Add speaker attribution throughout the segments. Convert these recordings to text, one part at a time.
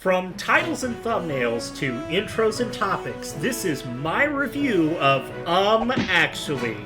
Speaker 1: From titles and thumbnails to intros and topics, this is my review of Actually.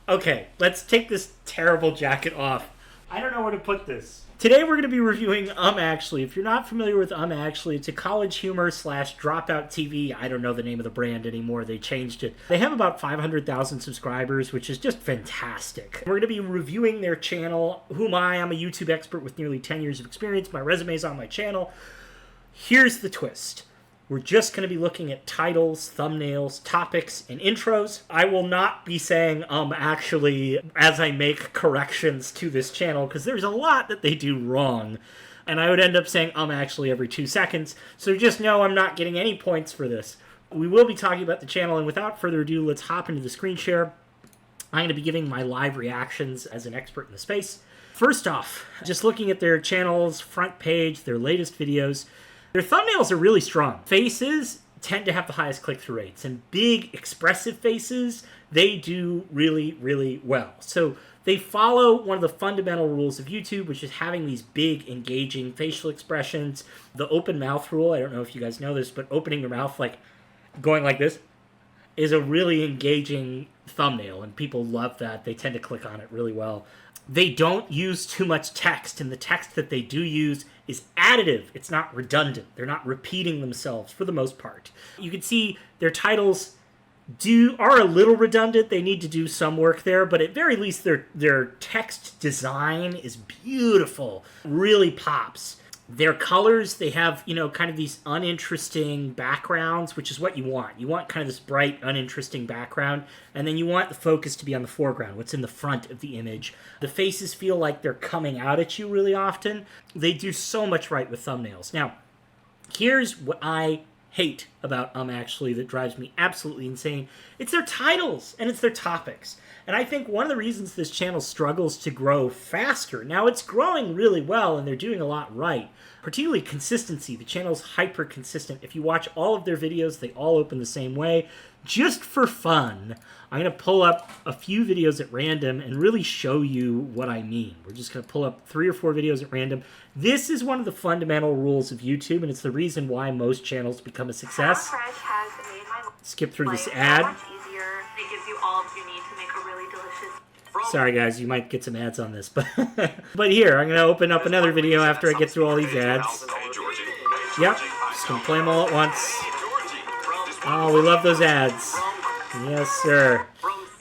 Speaker 1: Okay, let's take this terrible jacket off. I don't know where to put this. Today we're going to be reviewing Actually. If you're not familiar with Actually, it's a college humor / Dropout TV. I don't know the name of the brand anymore. They changed it. They have about 500,000 subscribers, which is just fantastic. We're going to be reviewing their channel. I'm a YouTube expert with nearly 10 years of experience. My resume's on my channel. Here's the twist. We're just going to be looking at titles, thumbnails, topics, and intros. I will not be saying actually as I make corrections to this channel because there's a lot that they do wrong. And I would end up saying actually every 2 seconds. So just know I'm not getting any points for this. We will be talking about the channel, and without further ado, let's hop into the screen share. I'm going to be giving my live reactions as an expert in the space. First off, just looking at their channel's front page, their latest videos. Their thumbnails are really strong. Faces tend to have the highest click-through rates, and big, expressive faces, they do really, really well. So they follow one of the fundamental rules of YouTube, which is having these big, engaging facial expressions. The open mouth rule, I don't know if you guys know this, but opening your mouth, like going like this, is a really engaging thumbnail, and people love that. They tend to click on it really well. They don't use too much text, and the text that they do use is additive. It's not redundant. They're not repeating themselves for the most part. You can see their titles are a little redundant. They need to do some work there, but at very least their text design is beautiful. Really pops. Their colors, they have, kind of these uninteresting backgrounds, which is what you want. You want kind of this bright, uninteresting background, and then you want the focus to be on the foreground, what's in the front of the image. The faces feel like they're coming out at you really often. They do so much right with thumbnails. Now, here's what I hate about Actually that drives me absolutely insane. It's their titles, and it's their topics. And I think one of the reasons this channel struggles to grow faster, now it's growing really well and they're doing a lot right, particularly consistency. The channel's hyper consistent. If you watch all of their videos, they all open the same way. Just for fun, I'm going to pull up a few videos at random and really show you what I mean. We're just going to pull up 3 or 4 videos at random. This is one of the fundamental rules of YouTube, and it's the reason why most channels become a success. Skip through this ad.
Speaker 2: It gives you all you need to make a really delicious.
Speaker 1: Sorry guys, you might get some ads on this, but here, I'm going to open up another video after I get through all these ads. Yep, just going to play them all at once. Oh, we love those ads. Yes, sir.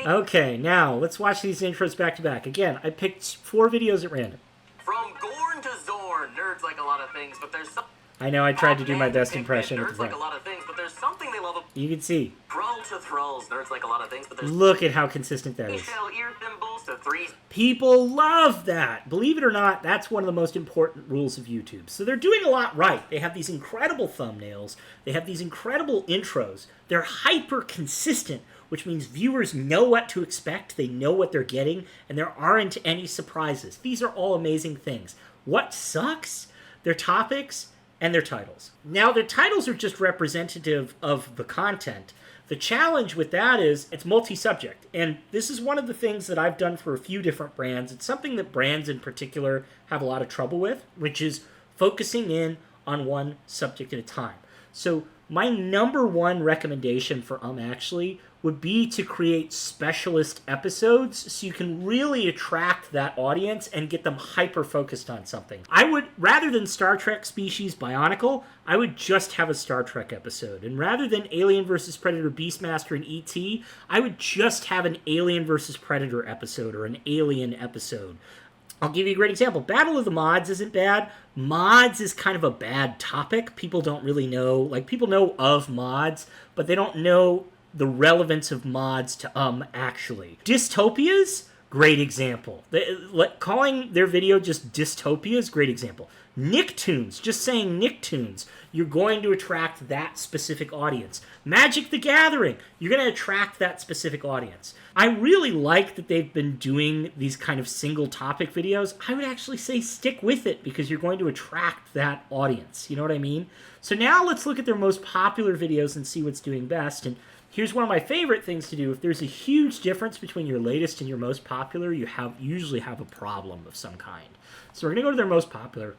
Speaker 1: Okay, now, let's watch these intros back to back. Again, I picked 4 videos at random.
Speaker 2: From Gorn to Zorn, nerds like a lot of things, but there's some...
Speaker 1: I know I tried to do my best impression at the front.
Speaker 2: Nerds like a lot of things, but there's something they love.
Speaker 1: You can see.
Speaker 2: Thrall to Thralls, nerds like a lot of things, but there's...
Speaker 1: Look at how consistent that is.
Speaker 2: Shell ear thimbles to 3...
Speaker 1: People love that. Believe it or not, that's one of the most important rules of YouTube. So they're doing a lot right. They have these incredible thumbnails. They have these incredible intros. They're hyper consistent, which means viewers know what to expect. They know what they're getting, and there aren't any surprises. These are all amazing things. What sucks? Their topics and their titles. Now, their titles are just representative of the content. The challenge with that is it's multi-subject, and this is one of the things that I've done for a few different brands. It's something that brands in particular have a lot of trouble with, which is focusing in on one subject at a time. So my number one recommendation for Actually would be to create specialist episodes so you can really attract that audience and get them hyper-focused on something. I would, rather than Star Trek Species Bionicle, I would just have a Star Trek episode. And rather than Alien vs. Predator Beastmaster and E.T., I would just have an Alien vs. Predator episode or an Alien episode. I'll give you a great example. Battle of the Mods isn't bad. Mods is kind of a bad topic. People don't really know, like people know of mods, but they don't know the relevance of mods to Actually. Dystopias, great example. Calling their video just Dystopias, great example. Nicktoons, just saying Nicktoons, you're going to attract that specific audience. Magic the Gathering, you're going to attract that specific audience. I really like that they've been doing these kind of single topic videos. I would actually say stick with it because you're going to attract that audience. You know what I mean? So now let's look at their most popular videos and see what's doing best. And here's one of my favorite things to do. If there's a huge difference between your latest and your most popular, you usually have a problem of some kind. So we're going to go to their most popular.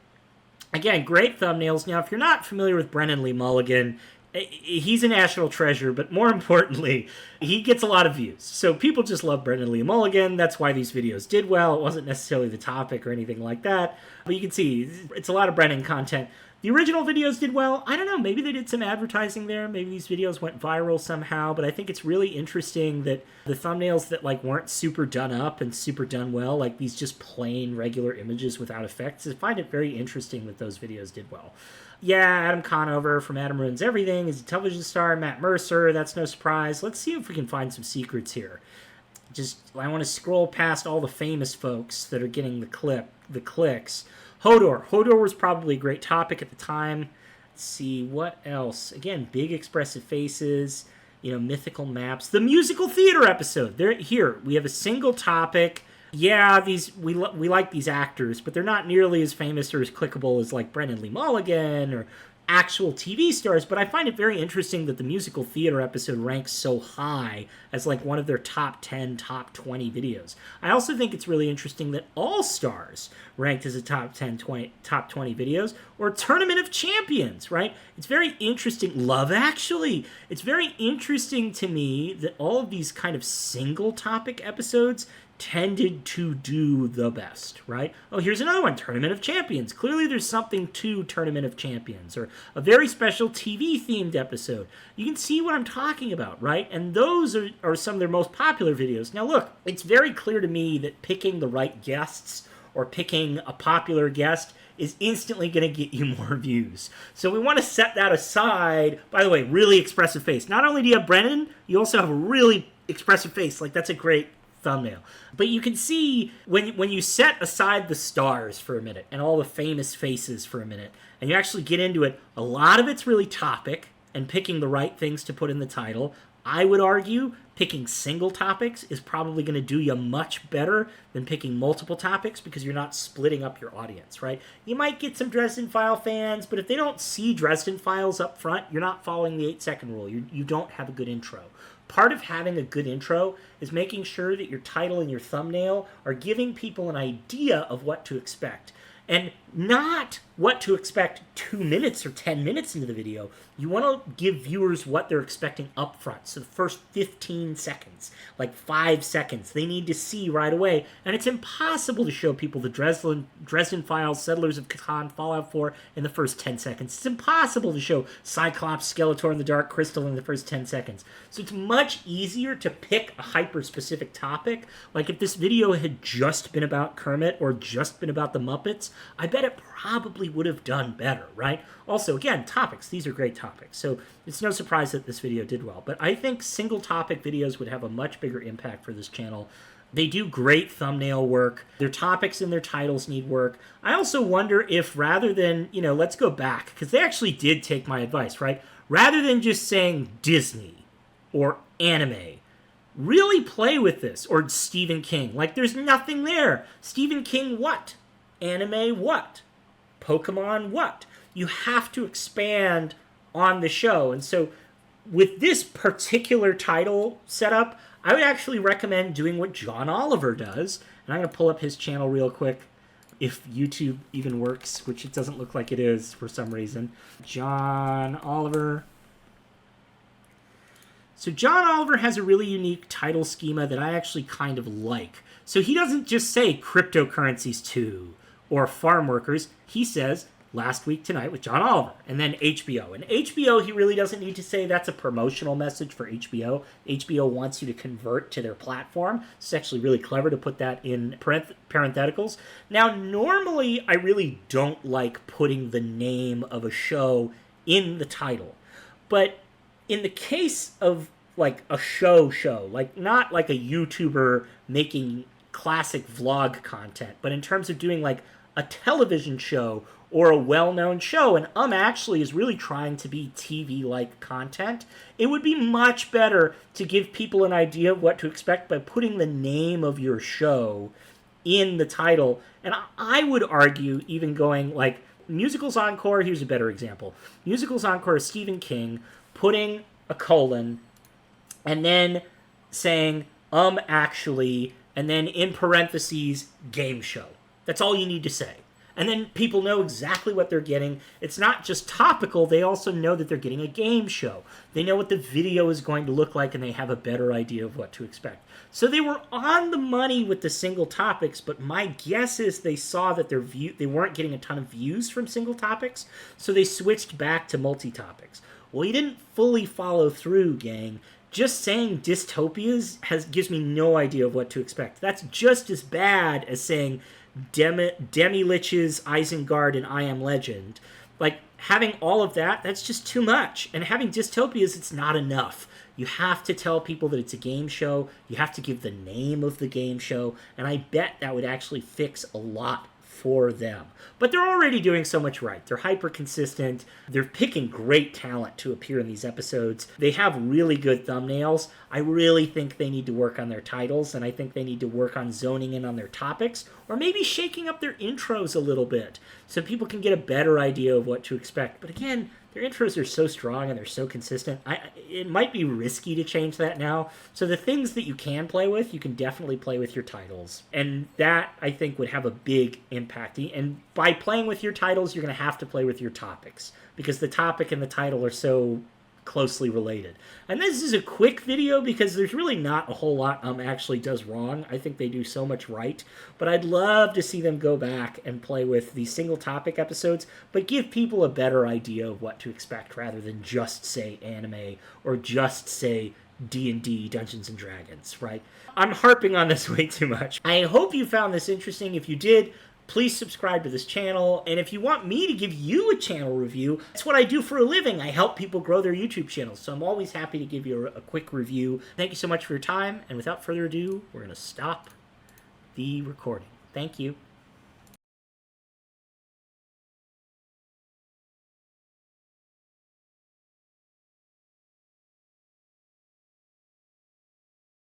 Speaker 1: Again, great thumbnails. Now, if you're not familiar with Brennan Lee Mulligan, he's a national treasure, but more importantly, he gets a lot of views. So people just love Brennan Lee Mulligan. That's why these videos did well. It wasn't necessarily the topic or anything like that. But you can see it's a lot of Brennan content. The original videos did well. I don't know, maybe they did some advertising there. Maybe these videos went viral somehow, but I think it's really interesting that the thumbnails that like weren't super done up and super done well, like these just plain regular images without effects, I find it very interesting that those videos did well. Yeah, Adam Conover from Adam Ruins Everything is a television star. Matt Mercer, that's no surprise. Let's see if we can find some secrets here. I want to scroll past all the famous folks that are getting the clicks. Hodor was probably a great topic at the time. Let's see, what else? Again, big expressive faces, mythical maps. The musical theater episode. Here, we have a single topic. Yeah, we like these actors, but they're not nearly as famous or as clickable as like Brennan Lee Mulligan or actual TV stars, but I find it very interesting that the musical theater episode ranks so high as like one of their top 10, top 20 videos. I also think it's really interesting that All Stars ranked as a top 10, top 20 videos, or Tournament of Champions, right? It's very interesting. Love Actually. It's very interesting to me that all of these kind of single topic episodes tended to do the best, right? Oh, here's another one, Tournament of Champions. Clearly there's something to Tournament of Champions, or a very special TV-themed episode. You can see what I'm talking about, right? And those are some of their most popular videos. Now look, it's very clear to me that picking the right guests or picking a popular guest is instantly going to get you more views. So we want to set that aside. By the way, really expressive face. Not only do you have Brennan, you also have a really expressive face. Like, that's a great thumbnail. But you can see when you set aside the stars for a minute and all the famous faces for a minute, and you actually get into it, a lot of it's really topic and picking the right things to put in the title. I would argue picking single topics is probably going to do you much better than picking multiple topics because you're not splitting up your audience, right? You might get some Dresden File fans, but if they don't see Dresden Files up front, you're not following the 8-second rule. You don't have a good intro. Part of having a good intro is making sure that your title and your thumbnail are giving people an idea of what to expect. And not what to expect 2 minutes or 10 minutes into the video. You want to give viewers what they're expecting up front. So the first 15 seconds, like 5 seconds, they need to see right away. And it's impossible to show people the Dresden Files, Settlers of Catan, Fallout 4 in the first 10 seconds. It's impossible to show Cyclops, Skeletor, and the Dark Crystal in the first 10 seconds. So it's much easier to pick a hyper-specific topic. Like if this video had just been about Kermit or just been about the Muppets, I bet it probably would have done better, right? Also, again, topics. These are great topics. So it's no surprise that this video did well. But I think single topic videos would have a much bigger impact for this channel. They do great thumbnail work. Their topics and their titles need work. I also wonder if rather than, let's go back, because they actually did take my advice, right? Rather than just saying Disney or anime, really play with this. Or Stephen King. Like, there's nothing there. Stephen King what? Anime what? Pokemon what? You have to expand on the show. And so with this particular title setup, I would actually recommend doing what John Oliver does. And I'm going to pull up his channel real quick, if YouTube even works, which it doesn't look like it is for some reason. John Oliver. So John Oliver has a really unique title schema that I actually kind of like. So he doesn't just say Cryptocurrencies 2 or Farm Workers. He says Last Week Tonight with John Oliver, and then HBO. And HBO, he really doesn't need to say that's a promotional message for HBO. HBO wants you to convert to their platform. It's actually really clever to put that in parentheticals. Now, normally, I really don't like putting the name of a show in the title. But in the case of, like, a show, like, not like a YouTuber making classic vlog content, but in terms of doing, like, a television show or a well-known show, and actually is really trying to be TV-like content, it would be much better to give people an idea of what to expect by putting the name of your show in the title. And I would argue even going like Musicals Encore, here's a better example. Musicals Encore is Stephen King putting a colon and then saying, actually, and then in parentheses, game show. That's all you need to say. And then people know exactly what they're getting. It's not just topical, they also know that they're getting a game show. They know what the video is going to look like, and they have a better idea of what to expect. So they were on the money with the single topics, but my guess is they saw that they weren't getting a ton of views from single topics, so they switched back to multi-topics. Well, he didn't fully follow through, gang. Just saying dystopias gives me no idea of what to expect. That's just as bad as saying Demi-Lich's Isengard and I Am Legend. Like, having all of that, that's just too much. And having dystopias, it's not enough. You have to tell people that it's a game show. You have to give the name of the game show. And I bet that would actually fix a lot for them. But they're already doing so much right. They're hyper consistent. They're picking great talent to appear in these episodes. They have really good thumbnails. I really think they need to work on their titles, and I think they need to work on zoning in on their topics, or maybe shaking up their intros a little bit so people can get a better idea of what to expect. But again, their intros are so strong and they're so consistent. It might be risky to change that now. So the things that you can play with, you can definitely play with your titles. And that, I think, would have a big impact. And by playing with your titles, you're going to have to play with your topics, because the topic and the title are so closely related. And this is a quick video because there's really not a whole lot actually does wrong. I think they do so much right, but I'd love to see them go back and play with these single topic episodes, but give people a better idea of what to expect rather than just say anime or just say D&D, Dungeons & Dragons, right? I'm harping on this way too much. I hope you found this interesting. If you did, please subscribe to this channel. And if you want me to give you a channel review, that's what I do for a living. I help people grow their YouTube channels. So I'm always happy to give you a quick review. Thank you so much for your time. And without further ado, we're going to stop the recording. Thank you.